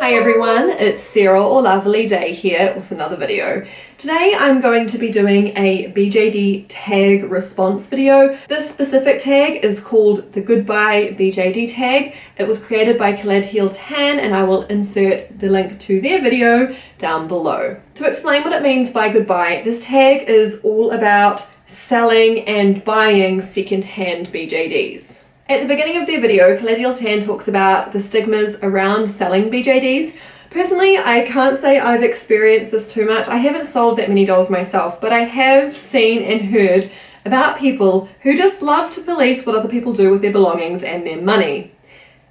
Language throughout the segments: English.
Hi everyone, it's Sarah or Lovely Day here with another video. Today I'm going to be doing a BJD tag response video. This specific tag is called the Goodbye BJD tag. It was created by Tan and I will insert the link to their video down below. To explain what it means by goodbye, this tag is all about selling and buying second-hand BJDs. At the beginning of their video, Tan talks about the stigmas around selling BJDs. Personally, I can't say I've experienced this too much. I haven't sold that many dolls myself, but I have seen and heard about people who just love to police what other people do with their belongings and their money.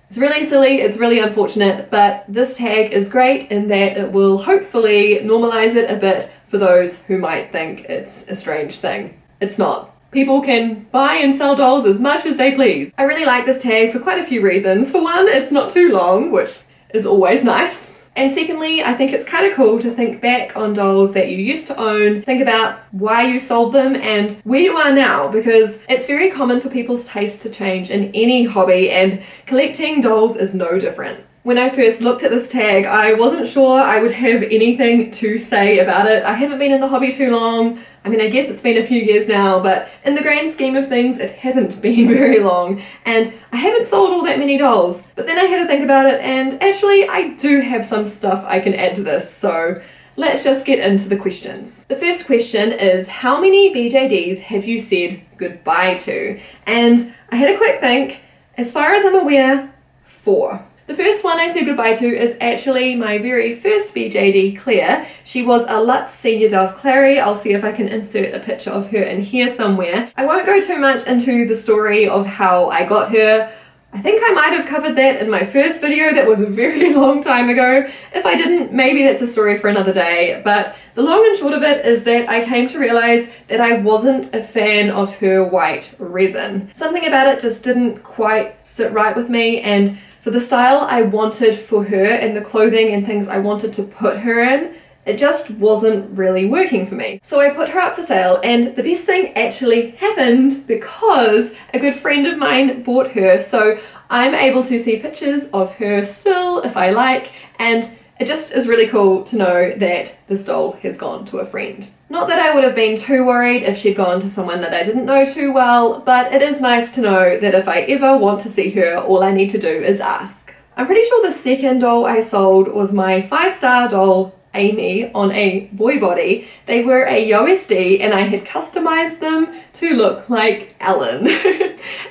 It's really silly, it's really unfortunate, but this tag is great in that it will hopefully normalize it a bit for those who might think it's a strange thing. It's not. People can buy and sell dolls as much as they please. I really like this tag for quite a few reasons. For one, it's not too long, which is always nice. And secondly, I think it's kind of cool to think back on dolls that you used to own, think about why you sold them and where you are now, because it's very common for people's taste to change in any hobby, and collecting dolls is no different. When I first looked at this tag, I wasn't sure I would have anything to say about it. I haven't been in the hobby too long. I mean, I guess it's been a few years now, but in the grand scheme of things, it hasn't been very long, and I haven't sold all that many dolls. But then I had to think about it, and actually I do have some stuff I can add to this, so let's just get into the questions. The first question is, how many BJDs have you said goodbye to? And I had a quick think. As far as I'm aware, 4. The first one I said goodbye to is actually my very first BJD, Claire. She was a Lutz Senior Dove Clary. I'll see if I can insert a picture of her in here somewhere. I won't go too much into the story of how I got her. I think I might have covered that in my first video that was a very long time ago. If I didn't, maybe that's a story for another day. But the long and short of it is that I came to realize that I wasn't a fan of her white resin. Something about it just didn't quite sit right with me, and for the style I wanted for her and the clothing and things I wanted to put her in, it just wasn't really working for me. So I put her up for sale, and the best thing actually happened because a good friend of mine bought her, so I'm able to see pictures of her still if I like, and it just is really cool to know that this doll has gone to a friend. Not that I would have been too worried if she'd gone to someone that I didn't know too well, but it is nice to know that if I ever want to see her, all I need to do is ask. I'm pretty sure the second doll I sold was my 5-star doll, Amy, on a boy body. They were a USD and I had customized them to look like Ellen.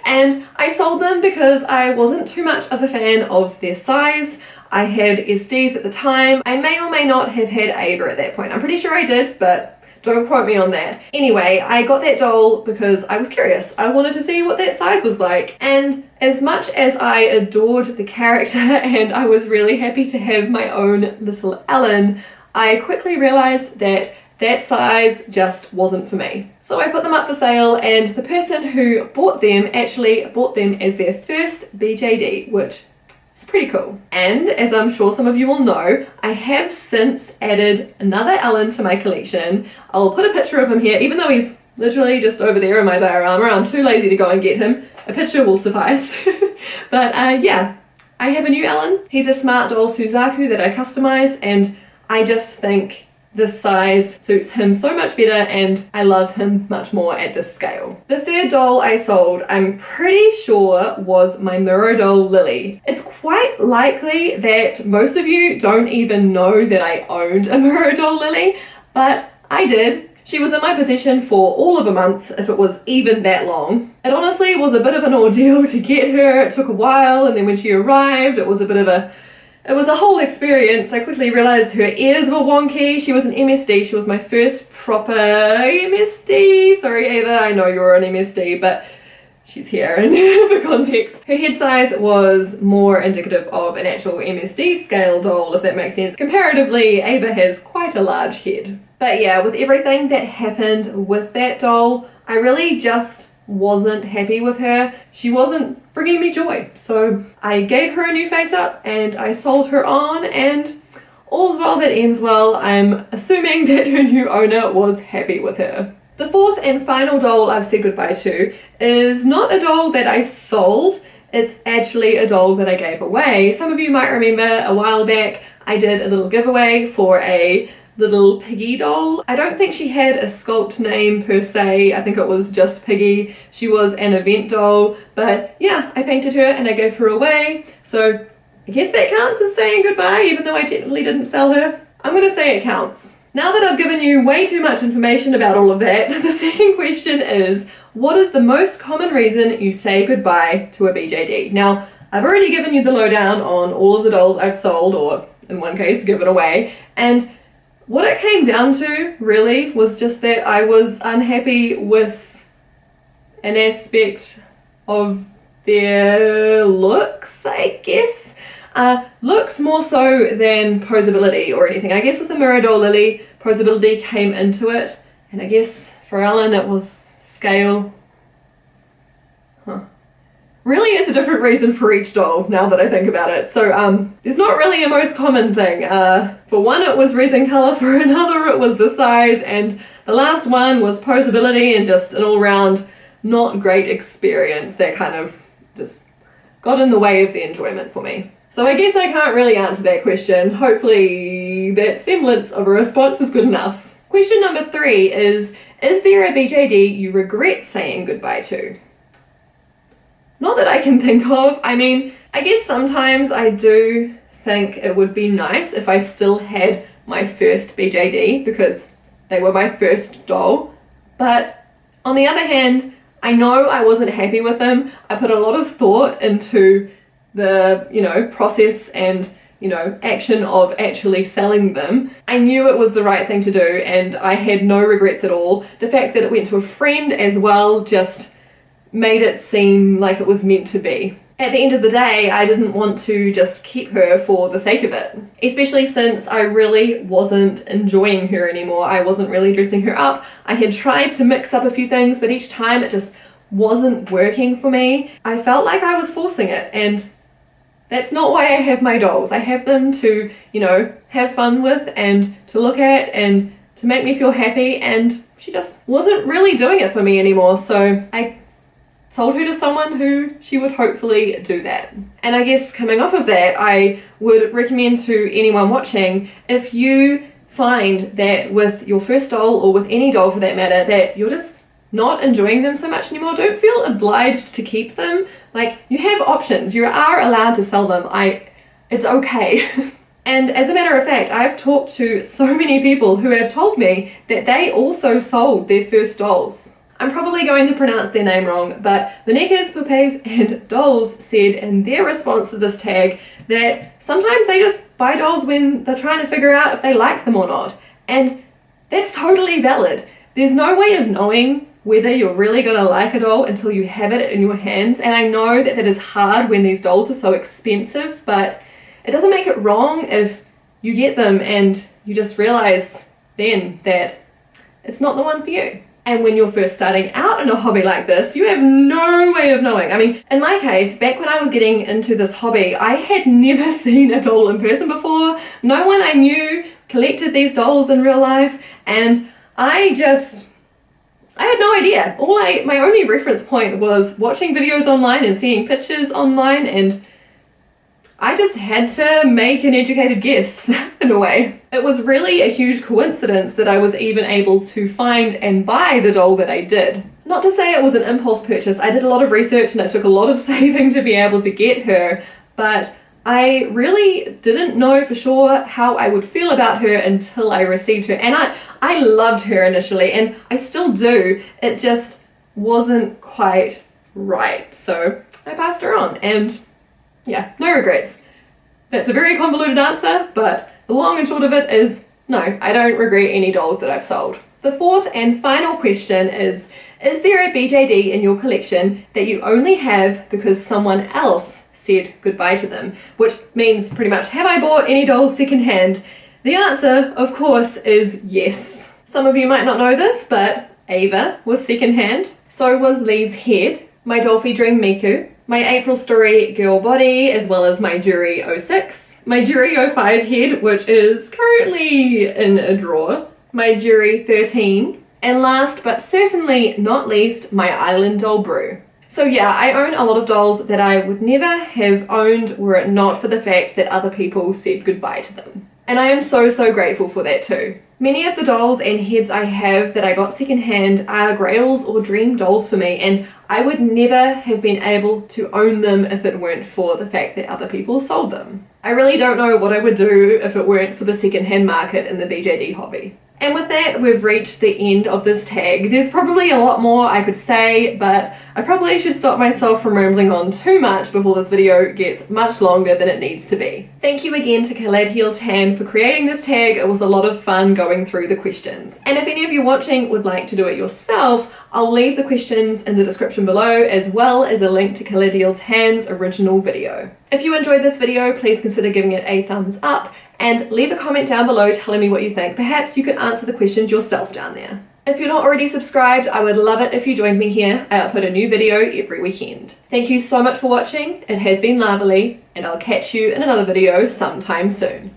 And I sold them because I wasn't too much of a fan of their size. I had SDs at the time. I may or may not have had Ava at that point. I'm pretty sure I did, but don't quote me on that. Anyway, I got that doll because I was curious. I wanted to see what that size was like. And as much as I adored the character and I was really happy to have my own little Ellen, I quickly realized that that size just wasn't for me. So I put them up for sale, and the person who bought them actually bought them as their first BJD, which is pretty cool. And as I'm sure some of you will know, I have since added another Ellen to my collection. I'll put a picture of him here, even though he's literally just over there in my diorama. I'm too lazy to go and get him. A picture will suffice. But yeah, I have a new Ellen. He's a Smart Doll Suzaku that I customized, and I just think this size suits him so much better, and I love him much more at this scale. The third doll I sold, I'm pretty sure, was my mirror doll, Lily. It's quite likely that most of you don't even know that I owned a mirror doll, Lily, but I did. She was in my possession for all of a month, if it was even that long. It honestly was a bit of an ordeal to get her. It took a while, and then when she arrived, it was a whole experience. I quickly realized her ears were wonky. She was an MSD. She was my first proper MSD. Sorry, Ava, I know you're an MSD, but she's here and for context. Her head size was more indicative of an actual MSD scale doll, if that makes sense. Comparatively, Ava has quite a large head. But yeah, with everything that happened with that doll, I really just wasn't happy with her. She wasn't bringing me joy. So I gave her a new face up and I sold her on, and all's well that ends well. I'm assuming that her new owner was happy with her. The fourth and final doll I've said goodbye to is not a doll that I sold. it's actually a doll that I gave away. Some of you might remember a while back I did a little giveaway for a little Piggy doll. I don't think she had a sculpt name per se, I think it was just Piggy. She was an event doll, but yeah, I painted her and I gave her away, so I guess that counts as saying goodbye even though I technically didn't sell her. I'm gonna say it counts. Now that I've given you way too much information about all of that, the second question is, what is the most common reason you say goodbye to a BJD? Now, I've already given you the lowdown on all of the dolls I've sold, or in one case, given away, and what it came down to, really, was just that I was unhappy with an aspect of their looks, I guess. Looks more so than posability or anything. I guess with the Mirror Doll Lily, posability came into it, and I guess for Ellen it was scale. Really is a different reason for each doll now that I think about it. So there's not really a most common thing. For one it was resin colour, for another it was the size, and the last one was posability and just an all-round not great experience that kind of just got in the way of the enjoyment for me. So I guess I can't really answer that question. Hopefully that semblance of a response is good enough. Question number 3 is there a BJD you regret saying goodbye to? Not that I can think of. I mean, I guess sometimes I do think it would be nice if I still had my first BJD because they were my first doll. But on the other hand, I know I wasn't happy with them. I put a lot of thought into the, process and, action of actually selling them. I knew it was the right thing to do and I had no regrets at all. The fact that it went to a friend as well just made it seem like it was meant to be. At the end of the day, I didn't want to just keep her for the sake of it, especially since I really wasn't enjoying her anymore. I wasn't really dressing her up. I had tried to mix up a few things, but each time it just wasn't working for me. I felt like I was forcing it, and that's not why I have my dolls. I have them to, have fun with and to look at and to make me feel happy, and she just wasn't really doing it for me anymore, so I sold her to someone who she would hopefully do that. And I guess coming off of that, I would recommend to anyone watching, if you find that with your first doll, or with any doll for that matter, that you're just not enjoying them so much anymore, don't feel obliged to keep them. Like, you have options, you are allowed to sell them. It's okay. And as a matter of fact, I've talked to so many people who have told me that they also sold their first dolls. I'm probably going to pronounce their name wrong, but Venekas, Pupes, and Dolls said in their response to this tag that sometimes they just buy dolls when they're trying to figure out if they like them or not. And that's totally valid. There's no way of knowing whether you're really going to like a doll until you have it in your hands, and I know that that is hard when these dolls are so expensive, but it doesn't make it wrong if you get them and you just realize then that it's not the one for you. And when you're first starting out in a hobby like this, you have no way of knowing. I mean, in my case, back when I was getting into this hobby, I had never seen a doll in person before. No one I knew collected these dolls in real life, and I had no idea. My only reference point was watching videos online and seeing pictures online, and I just had to make an educated guess, in a way. It was really a huge coincidence that I was even able to find and buy the doll that I did. Not to say it was an impulse purchase. I did a lot of research and it took a lot of saving to be able to get her, but I really didn't know for sure how I would feel about her until I received her. And I loved her initially, and I still do. It just wasn't quite right. So I passed her on, and yeah, no regrets. That's a very convoluted answer, but the long and short of it is no, I don't regret any dolls that I've sold. The fourth and final question is there a BJD in your collection that you only have because someone else said goodbye to them? Which means pretty much, have I bought any dolls secondhand? The answer, of course, is yes. Some of you might not know this, but Ava was secondhand. So was Lee's head, my Dollfie Dream Miku, my April Story girl body, as well as my Jury 06, my Jury 05 head, which is currently in a drawer, my Jury 13, and last but certainly not least, my Island Doll Brew. So yeah, I own a lot of dolls that I would never have owned were it not for the fact that other people said goodbye to them. And I am so grateful for that too. Many of the dolls and heads I have that I got secondhand are grails or dream dolls for me, and I would never have been able to own them if it weren't for the fact that other people sold them. I really don't know what I would do if it weren't for the secondhand market in the BJD hobby. And with that, we've reached the end of this tag. There's probably a lot more I could say, but I probably should stop myself from rambling on too much before this video gets much longer than it needs to be. Thank you again to Tan for creating this tag. It was a lot of fun going through the questions. And if any of you watching would like to do it yourself, I'll leave the questions in the description below, as well as a link to Tan's original video. If you enjoyed this video, please consider giving it a thumbs up and leave a comment down below telling me what you think. Perhaps you could answer the questions yourself down there. If you're not already subscribed, I would love it if you joined me here. I upload a new video every weekend. Thank you so much for watching. It has been lovely, and I'll catch you in another video sometime soon.